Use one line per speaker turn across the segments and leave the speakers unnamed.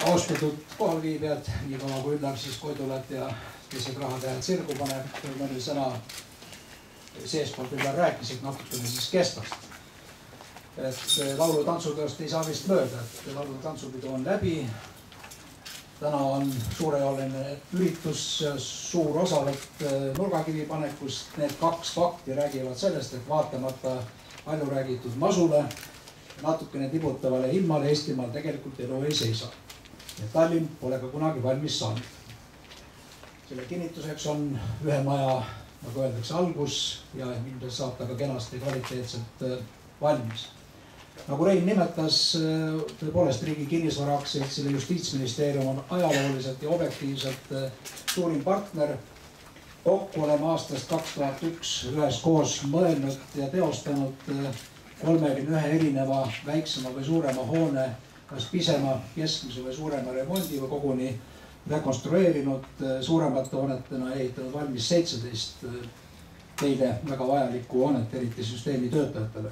Austatud kohalviibijad, nii kaua kui Üllar siis Koidulat ja teised rahatähed sirgu paneb, mõni sõna seespoolt Üllar rääkis, et natukene siis kestast. Laulu- tantsupeost ei saa vist mööda, et laulu- tantsupidu on läbi. Täna on suurejooneline üritus, suur osavõtt nurgakivi panekust. Need kaks fakti räägivad sellest, et vaatamata palju räägitud masule, natukene tibutavale ilmale Eestimaal tegelikult elu ei seisa. Ja Tallinn pole ka kunagi valmis saanud. Selle kinnituseks on ühe maja, nagu öeldakse, algus ja ilmselt saab ta ka kenasti kvaliteetselt valmis. Nagu Rein nimetas, tõepoolest Riigi Kinnisvara Aktsiaseltsile Justiitsministeerium on ajalooliselt ja objektiivselt suurim partner. Kokku oleme aastast 2001 üheskoos mõelnud ja teostanud 31 erineva väiksema või suurema hoone, kas pisema, keskmise või suurema remondi või koguni rekonstrueerinud, suuremate hoonetena ehitanud valmis 17 teile väga vajalikku hoonet, eriti süsteemi töötajatele.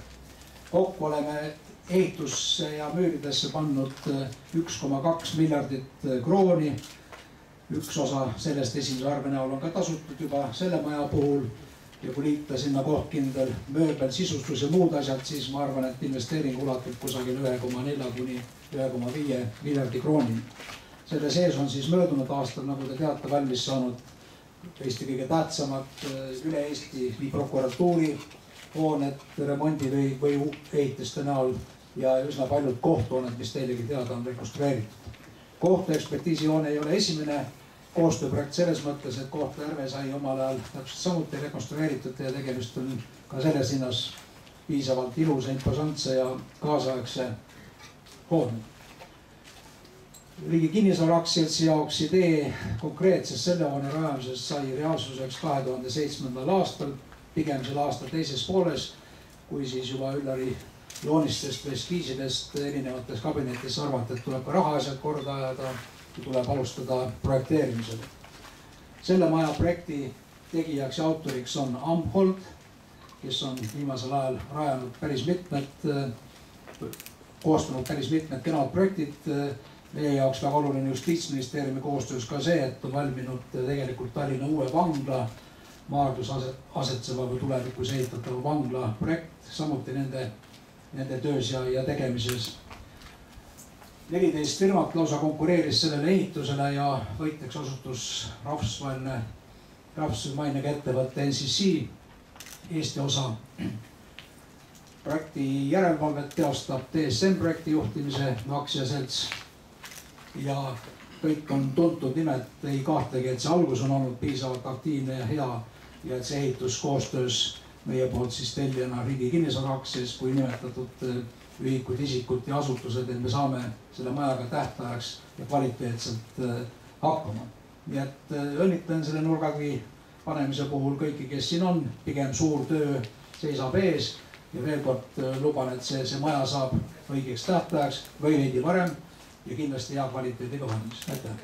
Kokku oleme ehitusse ja müüridesse pannud 1,2 miljardit krooni. Üks osa sellest esimese arve näol on ka tasutud juba selle maja puhul. Ja kui liita sinna kohtkindel mööbel, sisustus ja muud asjad, siis ma arvan, et investeering ulatub kusagil 1,4 kuni 1,5 miljardi kroonini. Selle sees on siis möödunud aastal, nagu te teate, valmis saanud Eesti kõige tähtsamad üle Eesti nii prokuratuuri hooned remondi või ehitiste näol ja üsna paljud kohthooned, mis teilegi teada on rekonstrueeritud. Kohtuekspertiisi hoone ei ole esimene koostööprojekt selles mõttes, et Kohtla-Järve sai omal ajal täpselt samuti rekonstrueeritud ja tegemist on ka selles hinnas piisavalt ilusa, imposantse ja kaasaegse hoone. Riigi Kinnisvara Aktsiaseltsi jaoks idee konkreetselt selle hoone rajamisest sai reaalsuseks 2007. aastal, pigem selle aasta teises pooles, kui siis juba Üllari joonistest või eskiisidest erinevates kabinetides arvati, et tuleb ka rahaasjad korda ajada ja tuleb alustada projekteerimisele. Selle maja projekti tegijaks ja autoriks on Amhold, kes on viimasel ajal rajanud päris koostanud päris mitmed kenad projektid. Meie jaoks väga oluline Justiitsministeeriumi koostöös ka see, et on valminud tegelikult Tallinna uue vangla, Maardus asetseva või tulevikus ehitatava vangla projekt, samuti nende töös ja tegemises. 14 firmat lausa konkureeris sellele ehitusele ja võitjaks osutus rahvusvaheline ettevõtte NCC Eesti osa. Projekti järelevalvet teostab TSM projekti juhtimise aktsiaselts ja kõik on tuntud nimed, ei kahtlegi, et see algus on olnud piisavalt aktiivne ja hea ja et see ehitus koostöös meie poolt siis tellijana Riigi Kinnisvara Aktsiaselts kui nimetatud ühikud, isikud ja asutused, et me saame selle majaga tähtajaks ja kvaliteetselt hakkama. Nii et õnnitlen selle nurgakivi panemise puhul kõiki, kes siin on, pigem suur töö seisab ees ja veel kord luban, et see maja saab õigeks tähtajaks või veidi varem ja kindlasti hea kvaliteediga valmis. Aitäh!